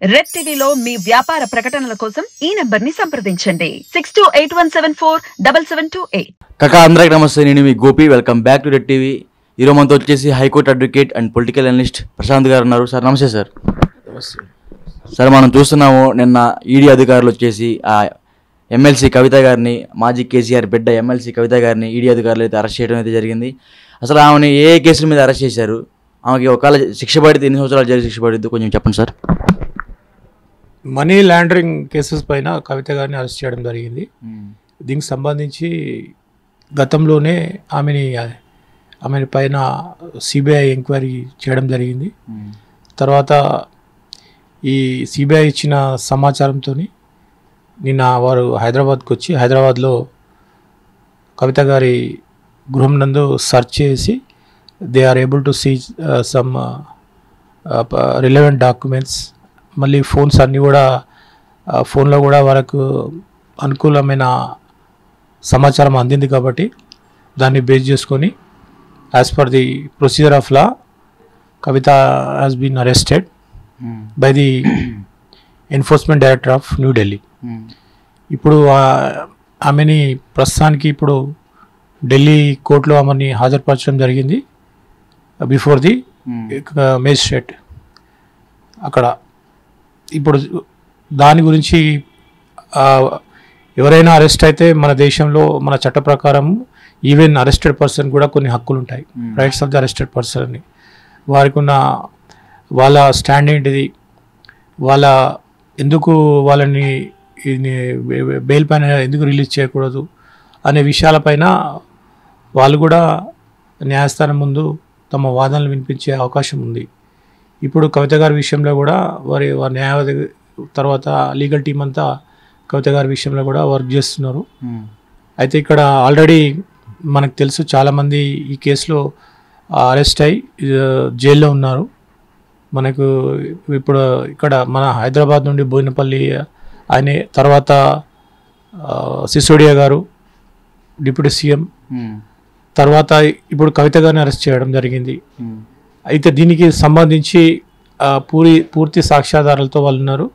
Red టీవీలో మీ వ్యాపార ప్రకటనల కోసం ఈ నంబర్ ని సంప్రదించండి 6281747728. కాకా అందరికి నమస్తే, నేను మీ Gopi. Welcome back to red TV. ఈరోజు మనతో వచ్చేసి high court advocate and political analyst Prashant garu ఉన్నారు. సార్ నమస్తే. సార్ సార్ మనం చూస్తున్నాము, నిన్న ఈడీ అధికారులు వచ్చేసి ఆ ఎమ్మెల్సీ కవిత గారిని, మాజీ కేసీఆర్ బిడ్డ ఎమ్మెల్సీ కవిత గారిని ఈడీ అధికారులు అయితే అరెస్ట్ చేయడం అయితే జరిగింది. అసలు ఆమెని ఏ కేసుల మీద అరెస్ట్ చేశారు, ఆమెకి ఒకవేళ శిక్ష పడితే ఎన్ని సంవత్సరాలు జైలు శిక్ష పడిద్దో కొంచెం చెప్పండి సార్. మనీ లాండరింగ్ కేసెస్ పైన కవిత గారిని అరెస్ట్ చేయడం జరిగింది. దీనికి సంబంధించి గతంలోనే ఆమెని పైన సిబిఐ ఎంక్వైరీ చేయడం జరిగింది. తర్వాత ఈ సిబిఐ ఇచ్చిన సమాచారంతో నిన్న వారు హైదరాబాద్కి వచ్చి హైదరాబాద్లో కవిత గారి గృహం నందు సెర్చ్ చేసి they are able to see some relevant documents. మళ్ళీ ఫోన్స్ అన్నీ కూడా ఫోన్లో కూడా వాళ్ళకు అనుకూలమైన సమాచారం అందింది కాబట్టి దాన్ని బేస్ చేసుకొని as per the procedure of law Kavitha has been arrested by the enforcement director of New Delhi. ఇప్పుడు ఆమెని ప్రస్తుతానికి ఇప్పుడు ఢిల్లీ కోర్టులో ఆమెని హాజరుపరచడం జరిగింది బిఫోర్ ది మేజిస్ట్రేట్ అక్కడ. ఇప్పుడు దాని గురించి ఎవరైనా అరెస్ట్ అయితే మన దేశంలో మన చట్ట ప్రకారం ఈవెన్ అరెస్టెడ్ పర్సన్ కూడా కొన్ని హక్కులు ఉంటాయి, rights of the arrested person అని. వారికి ఉన్న వాళ్ళ స్టాండ్ ఏంటిది, వాళ్ళ ఎందుకు వాళ్ళని బెయిల్ పైన ఎందుకు రిలీజ్ చేయకూడదు అనే విషయాలపైన వాళ్ళు కూడా న్యాయస్థానం ముందు తమ వాదనలు వినిపించే అవకాశం ఉంది. ఇప్పుడు కవిత గారి విషయంలో కూడా వారి న్యాయవాది తర్వాత లీగల్ టీం అంతా కవిత గారి విషయంలో కూడా వర్క్ చేస్తున్నారు. అయితే ఇక్కడ ఆల్రెడీ మనకు తెలుసు చాలామంది ఈ కేసులో అరెస్ట్ అయ్యి జైల్లో ఉన్నారు. మనకు ఇప్పుడు ఇక్కడ మన హైదరాబాద్ నుండి బోయినపల్లి ఆయన, తర్వాత సిసోడియా గారు డిప్యూటీ సీఎం, తర్వాత ఇప్పుడు కవిత గారిని అరెస్ట్ చేయడం జరిగింది. అయితే దీనికి సంబంధించి పూర్తి సాక్ష్యాధారాలతో వాళ్ళు ఉన్నారు.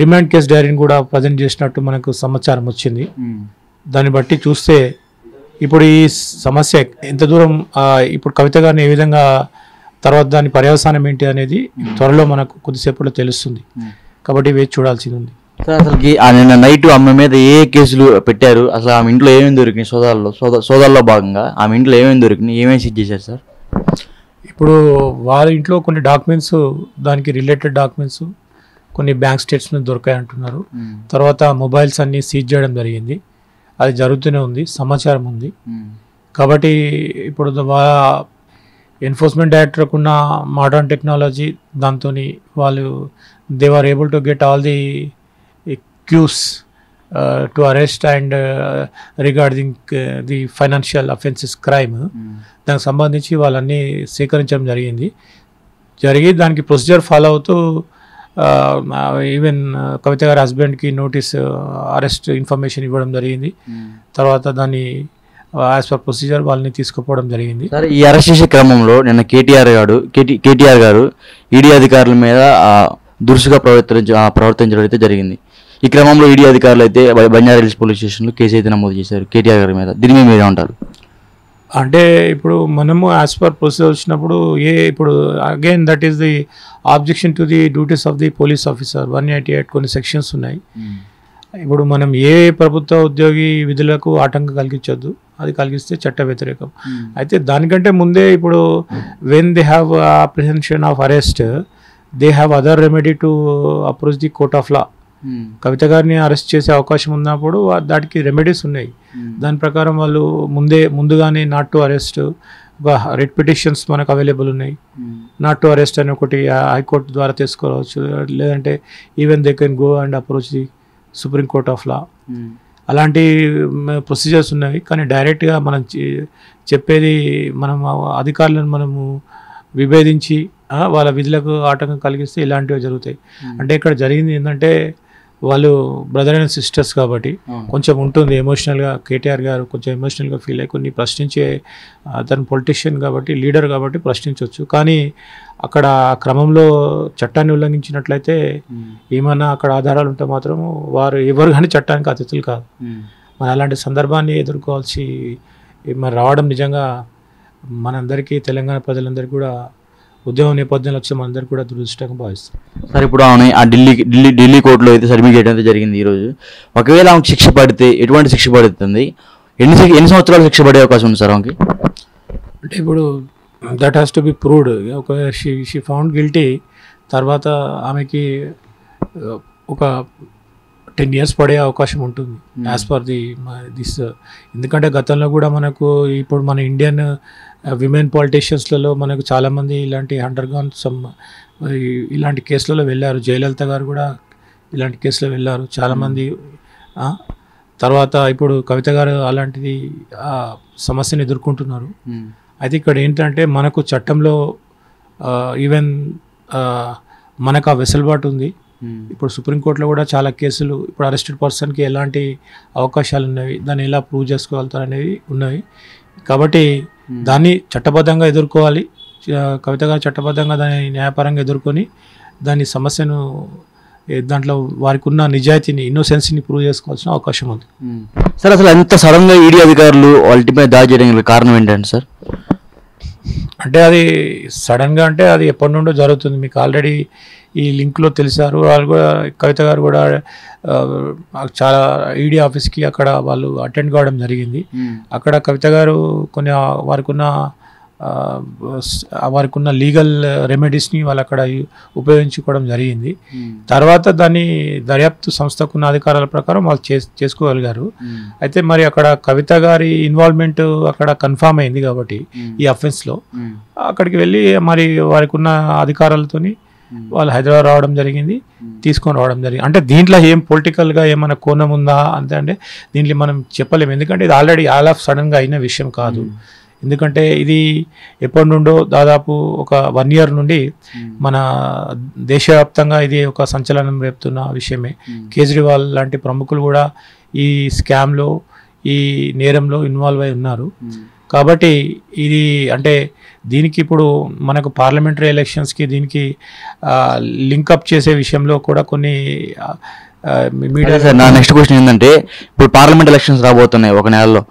రిమాండ్ కేసు డైరీని కూడా ప్రజెంట్ చేసినట్టు మనకు సమాచారం వచ్చింది. దాన్ని బట్టి చూస్తే ఇప్పుడు ఈ సమస్య ఎంత దూరం, ఇప్పుడు కవిత గారిని ఏ విధంగా, తర్వాత దాని పర్యవసానం ఏంటి అనేది త్వరలో మనకు కొద్దిసేపట్లో తెలుస్తుంది. కాబట్టి వేచి చూడాల్సింది ఉంది. సార్ అసలుకి నిన్న నైట్ ఆమె మీద ఏ కేసులు పెట్టారు, అసలు ఆమె ఇంట్లో ఏమేమి దొరికినాయి, సోదాల్లో భాగంగా ఆమె ఇంట్లో ఏమేమి దొరికినాయి, ఏమేమి సీజ్ చేశారు సార్? ఇప్పుడు వాళ్ళ ఇంట్లో కొన్ని డాక్యుమెంట్స్, దానికి రిలేటెడ్ డాక్యుమెంట్స్, కొన్ని బ్యాంక్ స్టేట్మెంట్ దొరికాయి అంటున్నారు. తర్వాత మొబైల్స్ అన్నీ సీజ్ చేయడం జరిగింది. అది జరుగుతూనే ఉంది, సమాచారం ఉంది. కాబట్టి ఇప్పుడు ఎన్ఫోర్స్మెంట్ డైరెక్టర్కి ఉన్న మోడర్న్ టెక్నాలజీ దాంతో వాళ్ళు they are able to get all the cues to arrest and regarding the financial offences crime. దానికి సంబంధించి వాళ్ళన్నీ సేకరించడం జరిగి దానికి ప్రొసీజర్ ఫాలో అవుతూ ఈవెన్ కవిత గారి హస్బెండ్కి నోటీస్ అరెస్ట్ ఇన్ఫర్మేషన్ ఇవ్వడం జరిగింది. తర్వాత దాన్ని యాజ్ పర్ ప్రొసీజర్ వాళ్ళని తీసుకుపోవడం జరిగింది. సార్ ఈ అరెస్ట్ చేసే క్రమంలో నిన్న కేటీఆర్ గారు ఈడీ అధికారుల మీద దురుసుగా ప్రవర్తించడం అయితే జరిగింది. ఈ క్రమంలో ఈడీ అధికారులు అయితే బంజారాహిల్స్ పోలీస్ స్టేషన్లో కేసు అయితే నమోదు చేశారు కేటీఆర్ గారి మీద. దీని మీద మీరే ఉంటారు? అంటే ఇప్పుడు మనము యాజ్ పర్ ప్రొసీజర్ వచ్చినప్పుడు ఇప్పుడు again that is the objection to the duties of the police officer 188 కొన్ని సెక్షన్స్ ఉన్నాయి. ఇప్పుడు మనం ఏ ప్రభుత్వ ఉద్యోగి విధులకు ఆటంకం కలిగించొద్దు, అది కలిగిస్తే చట్ట వ్యతిరేకం. అయితే దానికంటే ముందే ఇప్పుడు when they have apprehension of arrest, they have other remedy to approach the court of law. Kavitha గారిని అరెస్ట్ చేసే అవకాశం ఉన్నప్పుడు దానికి రెమెడీస్ ఉన్నాయి. దాని ప్రకారం వాళ్ళు ముందుగానే నాట్ టు అరెస్ట్, ఒక రెడ్ పిటిషన్స్ మనకు అవైలబుల్ ఉన్నాయి. నాట్ టు అరెస్ట్ అని ఒకటి హైకోర్టు ద్వారా తీసుకోవచ్చు, లేదంటే even they can go and approach the supreme court of లా. అలాంటి ప్రొసీజర్స్ ఉన్నాయి. కానీ డైరెక్ట్గా మనం చెప్పేది, మనం అధికారులను మనము విభేదించి వాళ్ళ విధులకు ఆటంకం కలిగిస్తే ఇలాంటివి జరుగుతాయి. అంటే ఇక్కడ జరిగింది ఏంటంటే వాళ్ళు బ్రదర్ అండ్ సిస్టర్స్ కాబట్టి కొంచెం ఉంటుంది ఎమోషనల్గా. కేటీఆర్ గారు కొంచెం ఎమోషనల్గా ఫీల్ అయ్యి కొన్ని ప్రశ్నించే, అతను పొలిటీషియన్ కాబట్టి లీడర్ కాబట్టి ప్రశ్నించవచ్చు. కానీ అక్కడ ఆ క్రమంలో చట్టాన్ని ఉల్లంఘించినట్లయితే ఏమన్నా అక్కడ ఆధారాలు ఉంటే మాత్రం వారు ఎవరు కానీ చట్టానికి అతిథులు కాదు. మరి అలాంటి సందర్భాన్ని ఎదుర్కోవాల్సి మరి రావడం నిజంగా మనందరికీ, తెలంగాణ ప్రజలందరికీ కూడా ఉద్యమం నేపథ్యంలో వచ్చి మనందరికీ కూడా దురదృష్టంగా భావిస్తాం. సార్ ఇప్పుడు ఆమె ఆ ఢిల్లీ కోర్టులో అయితే సబ్మిట్ చేయడం అయితే జరిగింది ఈరోజు. ఒకవేళ ఆమెకు శిక్ష పడితే ఎటువంటి శిక్ష పడుతుంది? ఎన్ని సంవత్సరాలు శిక్ష పడే అవకాశం ఉంది సార్ ఆమెకి? అంటే ఇప్పుడు that has to be proved. ఒక షీ ఫౌండ్ గిల్టీ, తర్వాత ఆమెకి ఒక 10 years పడే అవకాశం ఉంటుంది యాజ్ పర్ దిస్. ఎందుకంటే గతంలో కూడా మనకు ఇప్పుడు మన ఇండియన్ విమెన్ పాలిటీషియన్స్లలో మనకు చాలామంది ఇలాంటి అండర్గాన్ ఇలాంటి కేసులలో వెళ్ళారు. జయలలిత గారు కూడా ఇలాంటి కేసులో వెళ్ళారు చాలామంది. తర్వాత ఇప్పుడు కవిత గారు అలాంటిది సమస్యను ఎదుర్కొంటున్నారు. అయితే ఇక్కడ ఏంటంటే మనకు చట్టంలో ఈవెన్ మనకు ఆ వెసులుబాటు ఉంది. ఇప్పుడు సుప్రీంకోర్టులో కూడా చాలా కేసులు ఇప్పుడు అరెస్టెడ్ పర్సన్కి ఎలాంటి అవకాశాలు ఉన్నవి, దాన్ని ఎలా ప్రూవ్ చేసుకోగలుగుతారు అనేవి ఉన్నవి. కాబట్టి దాన్ని చట్టబద్ధంగా ఎదుర్కోవాలి. కవిత గారు చట్టబద్ధంగా దాన్ని న్యాయపరంగా ఎదుర్కొని దాని సమస్యను దాంట్లో వారికి ఉన్న నిజాయితీని, ఇన్నోసెన్స్ని ప్రూవ్ చేసుకోవాల్సిన అవకాశం ఉంది. సార్ అసలు ఎంత సడన్గా ఈడీ అధికారులు వాళ్ళపై దాడి చేయడానికి కారణం ఏంటంటే సార్? అంటే అది సడన్గా అంటే అది ఎప్పటి నుండో జరుగుతుంది. మీకు ఆల్రెడీ ఈ లింక్లో తెలిసారు. వాళ్ళు కూడా కవిత గారు కూడా చాలా ఈడీ ఆఫీస్కి అక్కడ వాళ్ళు అటెండ్ కావడం జరిగింది. అక్కడ కవిత గారు కొన్ని వారికి ఉన్న లీగల్ రెమెడీస్ని వాళ్ళు అక్కడ ఉపయోగించుకోవడం జరిగింది. తర్వాత దాన్ని దర్యాప్తు సంస్థకున్న అధికారాల ప్రకారం వాళ్ళు చేసుకోగలిగారు. అయితే మరి అక్కడ కవిత గారి ఇన్వాల్వ్మెంట్ అక్కడ కన్ఫామ్ అయింది కాబట్టి ఈ అఫెన్స్లో అక్కడికి వెళ్ళి మరి వారికి ఉన్న అధికారాలతోని వాళ్ళు హైదరాబాద్ రావడం జరిగింది, తీసుకొని రావడం జరిగింది. అంటే దీంట్లో ఏం పొలిటికల్గా ఏమైనా కోణం ఉందా అంతే అంటే దీంట్లో మనం చెప్పలేము. ఎందుకంటే ఇది ఆల్రెడీ ఆల్ ఆఫ్ సడన్గా అయిన విషయం కాదు. ఎందుకంటే ఇది ఎప్పటి నుండో దాదాపు ఒక 1 year నుండి మన దేశవ్యాప్తంగా ఇది ఒక సంచలనం రేపుతున్న విషయమే. కేజ్రీవాల్ లాంటి ప్రముఖులు కూడా ఈ స్కామ్లో, ఈ నేరంలో ఇన్వాల్వ్ అయి ఉన్నారు. కాబట్టి ఇది అంటే దీనికి ఇప్పుడు మనకు పార్లమెంటరీ ఎలక్షన్స్కి దీనికి లింకప్ చేసే విషయంలో కూడా కొన్ని మీడియా. సార్ నా నెక్స్ట్ క్వశ్చన్ ఏంటంటే ఇప్పుడు పార్లమెంట్ ఎలక్షన్స్ రాబోతున్నాయి ఒక నెలలో.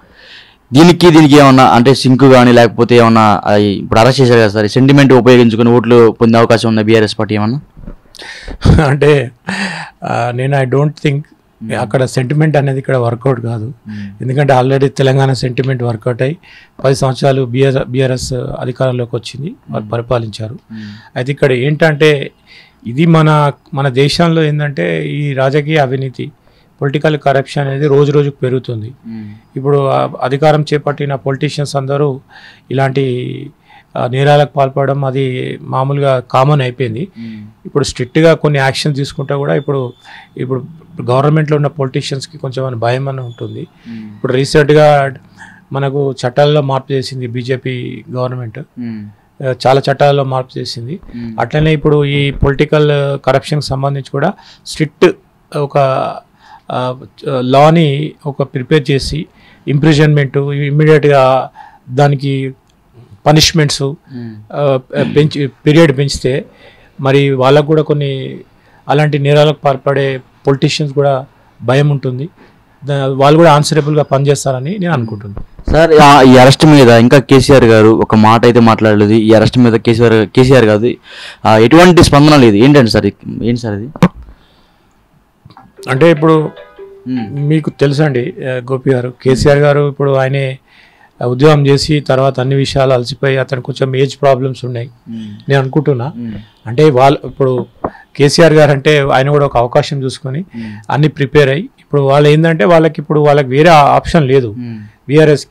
దీనికి ఏమన్నా అంటే సింక్ కానీ లేకపోతే ఏమన్నా ఇప్పుడు అరెస్ట్ చేశారు కదా సార్, సెంటిమెంట్ ఉపయోగించుకుని ఓట్లు పొందే అవకాశం ఉందా బీఆర్ఎస్ పార్టీ ఏమన్నా? అంటే నేను ఐ డోంట్ థింక్ అక్కడ సెంటిమెంట్ అనేది ఇక్కడ వర్కౌట్ కాదు. ఎందుకంటే ఆల్రెడీ తెలంగాణ సెంటిమెంట్ వర్కౌట్ అయ్యి 10 సంవత్సరాలు బీఆర్ఎస్ అధికారంలోకి వచ్చింది, వారు పరిపాలించారు. అయితే ఇక్కడ ఏంటంటే ఇది మన దేశంలో ఏంటంటే ఈ రాజకీయ అవినీతి, పొలిటికల్ కరప్షన్ అనేది రోజు రోజుకు పెరుగుతుంది. ఇప్పుడు అధికారం చేపట్టిన పొలిటీషియన్స్ అందరూ ఇలాంటి నేరాలకు పాల్పడడం అది మామూలుగా కామన్ అయిపోయింది. ఇప్పుడు స్ట్రిక్ట్గా కొన్ని యాక్షన్ తీసుకుంటే కూడా ఇప్పుడు గవర్నమెంట్లో ఉన్న పొలిటీషియన్స్కి కొంచెం భయం అని ఉంటుంది. ఇప్పుడు రీసెంట్గా మనకు చట్టాల్లో మార్పు చేసింది బీజేపీ గవర్నమెంట్, చాలా చట్టాల్లో మార్పు చేసింది. అట్లనే ఇప్పుడు ఈ పొలిటికల్ కరప్షన్కి సంబంధించి కూడా స్ట్రిక్ట్ ఒక లాని ప్రిపేర్ చేసి ఇంప్రిజన్మెంట్ ఇమ్మీడియట్గా దానికి పనిష్మెంట్స్ పీరియడ్ పెంచితే మరి వాళ్ళకు కూడా కొన్ని అలాంటి నేరాలకు పాల్పడే పొలిటీషియన్స్ కూడా భయం ఉంటుంది, వాళ్ళు కూడా ఆన్సరబుల్గా పనిచేస్తారని నేను అనుకుంటున్నాను. సార్ ఈ అరెస్ట్ మీద ఇంకా కేసీఆర్ గారు ఒక మాట అయితే మాట్లాడలేదు. ఈ అరెస్ట్ మీద కేసీఆర్ కాదు ఎటువంటి స్పందన లేదు. ఏంటంటే సార్ ఏంటి సార్ ఇది? అంటే ఇప్పుడు మీకు తెలుసండి గోపి గారు, కేసీఆర్ గారు ఇప్పుడు ఆయనే ఉద్యోగం చేసి తర్వాత అన్ని విషయాలు అలసిపోయి అతను కొంచెం ఏజ్ ప్రాబ్లమ్స్ ఉన్నాయి నేను అనుకుంటున్నా. అంటే ఇప్పుడు కేసీఆర్ గారు అంటే ఆయన కూడా ఒక అవకాశం చూసుకొని అన్ని ప్రిపేర్ అయ్యి ఇప్పుడు వాళ్ళు ఏంటంటే వాళ్ళకి వేరే ఆప్షన్ లేదు. బీఆర్ఎస్